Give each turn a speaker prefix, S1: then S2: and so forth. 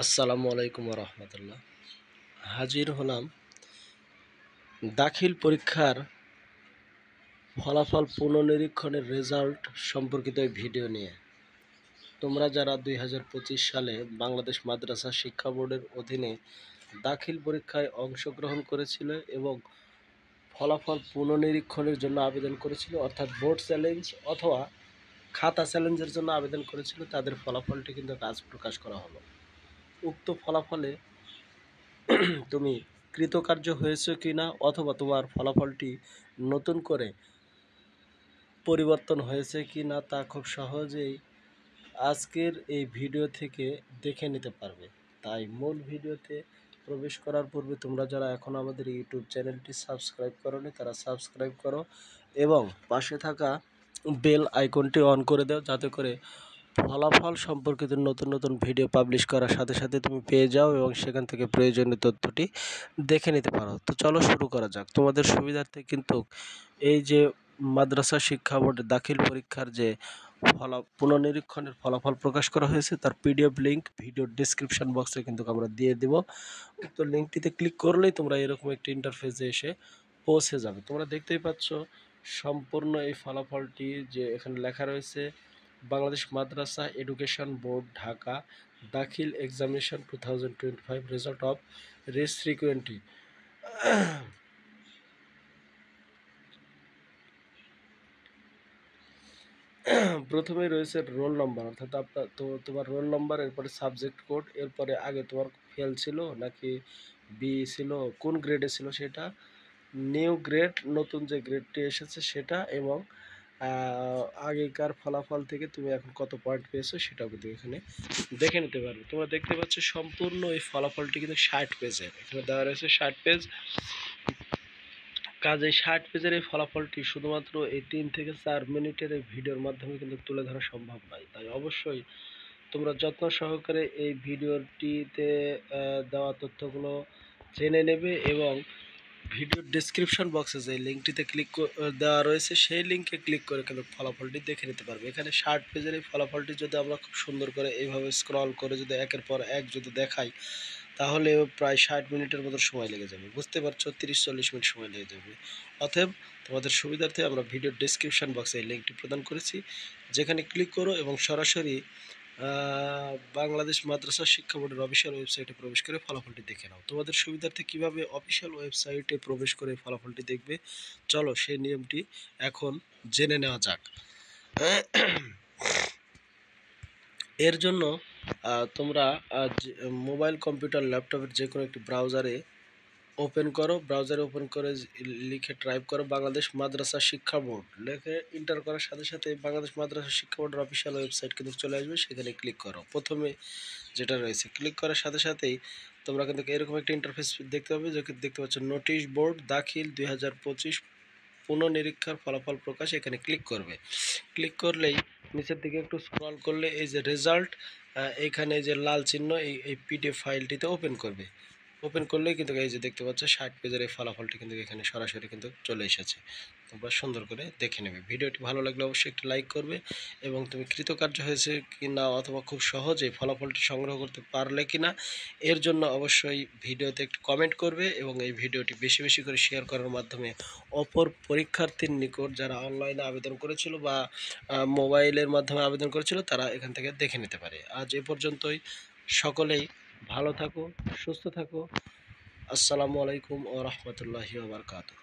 S1: আসসালামু আলাইকুম রহমতুল্লাহ। হাজির হলাম দাখিল পরীক্ষার ফলাফল পুনর্নিরীক্ষণের রেজাল্ট সম্পর্কিত এই ভিডিও নিয়ে। তোমরা যারা 2025 সালে বাংলাদেশ মাদ্রাসা শিক্ষা বোর্ডের অধীনে দাখিল পরীক্ষায় অংশগ্রহণ করেছিল এবং ফলাফল পুনর্নিরীক্ষণের জন্য আবেদন করেছিল, অর্থাৎ বোর্ড চ্যালেঞ্জ অথবা খাতা চ্যালেঞ্জের জন্য আবেদন করেছিল, তাদের ফলাফলটি কিন্তু আজ প্রকাশ করা হলো। উক্ত ফলাফলে তুমি কৃতকার্য হয়েছে কি না, অথবা তোমার ফলাফলটি নতুন করে পরিবর্তন হয়েছে কি না, তা খুব সহজেই আজকের এই ভিডিও থেকে দেখে নিতে পারবে। তাই মূল ভিডিওতে প্রবেশ করার পূর্বে তোমরা যারা এখন আমাদের ইউটিউব চ্যানেলটি সাবস্ক্রাইব করোনি তারা সাবস্ক্রাইব করো এবং পাশে থাকা বেল আইকনটি অন করে দাও, যাতে করে ফলাফল সম্পর্কিত নতুন নতুন ভিডিও পাবলিশ করার সাথে সাথে তুমি পেয়ে যাও এবং সেখান থেকে প্রয়োজনীয় তথ্যটি দেখে নিতে পারো। তো চলো শুরু করা যাক। তোমাদের সুবিধার্থে কিন্তু এই যে মাদ্রাসা শিক্ষা বোর্ডের দাখিল পরীক্ষার যে পুনর্নিরীক্ষণের ফলাফল প্রকাশ করা হয়েছে তার পিডিএফ লিঙ্ক ভিডিওর ডিসক্রিপশন বক্সে কিন্তু আমরা দিয়ে দেব। উক্ত লিঙ্কটিতে ক্লিক করলেই তোমরা এরকম একটি ইন্টারফেসে এসে পৌঁছে যাবে। তোমরা দেখতেই পাচ্ছ সম্পূর্ণ এই ফলাফলটি যে এখানে লেখা রয়েছে, বাংলাদেশ মাদ্রাসা এডুকেশন বোর্ড ঢাকা দাখিল এক্সামিনেশন 2025 রেজাল্ট অফ রেস ফ্রিকুয়েন্টি। প্রথমেই রয়েছে রোল নম্বর, অর্থাৎ আপনার তোমার রোল নম্বর, এরপরে সাবজেক্ট কোড, এরপরে আগে তোমার ফেল ছিল নাকি বি ছিল, কোন গ্রেডে ছিল সেটা, নিউ গ্রেড নতুন যে গ্রেডটি এসেছে সেটা, এবং আগেকার ফলাফল থেকে তুমি এখন কত পয়েন্ট পেয়েছো সেটাও কিন্তু এখানে দেখে নিতে পারবে। তোমরা দেখতে পাচ্ছ সম্পূর্ণ এই ফলাফলটি কিন্তু 60 পেজের, এখানে দেওয়া রয়েছে 60 পেজ। কাজে 60 পেজের এই ফলাফলটি শুধুমাত্র এই 3 থেকে 4 মিনিটের এই ভিডিওর মাধ্যমে কিন্তু তুলে ধরা সম্ভব নয়। তাই অবশ্যই তোমরা যত্ন সহকারে এই ভিডিওটিতে দেওয়া তথ্যগুলো জেনে নেবে এবং ভিডিওর ডেসক্রিপশন বক্সে যে লিঙ্কটিতে দেওয়া রয়েছে সেই লিঙ্কে ক্লিক করে কিন্তু ফলাফলটি দেখে নিতে পারবে। এখানে 60 পেজের এই ফলাফলটি যদি আমরা খুব সুন্দর করে এইভাবে স্ক্রল করে যদি একের পর এক যদি দেখাই, তাহলে প্রায় 60 মিনিটের মতো সময় লেগে যাবে। বুঝতে পারছো, 30-40 মিনিট সময় লেগে যাবে। অতএব তোমাদের সুবিধার্থে আমরা ভিডিওর ডেসক্রিপশন বক্সে এই লিঙ্কটি প্রদান করেছি, যেখানে ক্লিক করো এবং সরাসরি বাংলাদেশ মাদ্রাসা শিক্ষা বোর্ডের অফিসিয়াল ওয়েবসাইটে প্রবেশ করে ফলাফলটি দেখে নাও। তোমাদের সুবিধার্থে কিভাবে অফিসিয়াল ওয়েবসাইটে প্রবেশ করে ফলাফলটি দেখবে, চলো সেই নিয়মটি এখন জেনে নেওয়া যাক। এর জন্য তোমরা মোবাইল, কম্পিউটার, ল্যাপটপের যে কোনো একটি ব্রাউজারে ওপেন করো। ব্রাউজারে ওপেন করে লিখে টাইপ করো বাংলাদেশ মাদ্রাসা শিক্ষা বোর্ড, লিখে ইন্টার করার সাথে সাথে বাংলাদেশ মাদ্রাসা শিক্ষা বোর্ডের অফিসিয়াল ওয়েবসাইট কিন্তু চলে আসবে। সেখানে ক্লিক করো। প্রথমে যেটা রয়েছে ক্লিক করার সাথে সাথেই তোমরা কিন্তু এরকম একটা ইন্টারফেস দেখতে পাবে, যে দেখতে পাচ্ছ নোটিশ বোর্ড দাখিল 2025 পুনর্নিরীক্ষার ফলাফল প্রকাশ। এখানে ক্লিক করবে। ক্লিক করলেই নিচের দিকে একটু স্ক্রল করলে এই যে রেজাল্ট, এইখানে যে লাল চিহ্ন, এই পিডিএফ ফাইলটিতে ওপেন করবে। ওপেন করলেই কিন্তু এই যে দেখতে পাচ্ছ 60 পেজের এই ফলাফলটি কিন্তু এখানে সরাসরি কিন্তু চলে এসেছে। তোমরা সুন্দর করে দেখে নেবে। ভিডিওটি ভালো লাগলে অবশ্যই একটি লাইক করবে এবং তুমি কৃতকার্য হয়েছে কি না, অথবা খুব সহজে ফলাফলটি সংগ্রহ করতে পারলে কি না, এর জন্য অবশ্যই ভিডিওতে একটু কমেন্ট করবে এবং এই ভিডিওটি বেশি বেশি করে শেয়ার করার মাধ্যমে অপর পরীক্ষার্থীর নিকট যারা অনলাইনে আবেদন করেছিল বা মোবাইলের মাধ্যমে আবেদন করেছিল তারা এখান থেকে দেখে নিতে পারে। আজ এ পর্যন্তই। সকলেই ভালো থাকো, সুস্থ থাকো। আসসালামু আলাইকুম ওয়া রাহমাতুল্লাহি ওয়া বারাকাতুহু।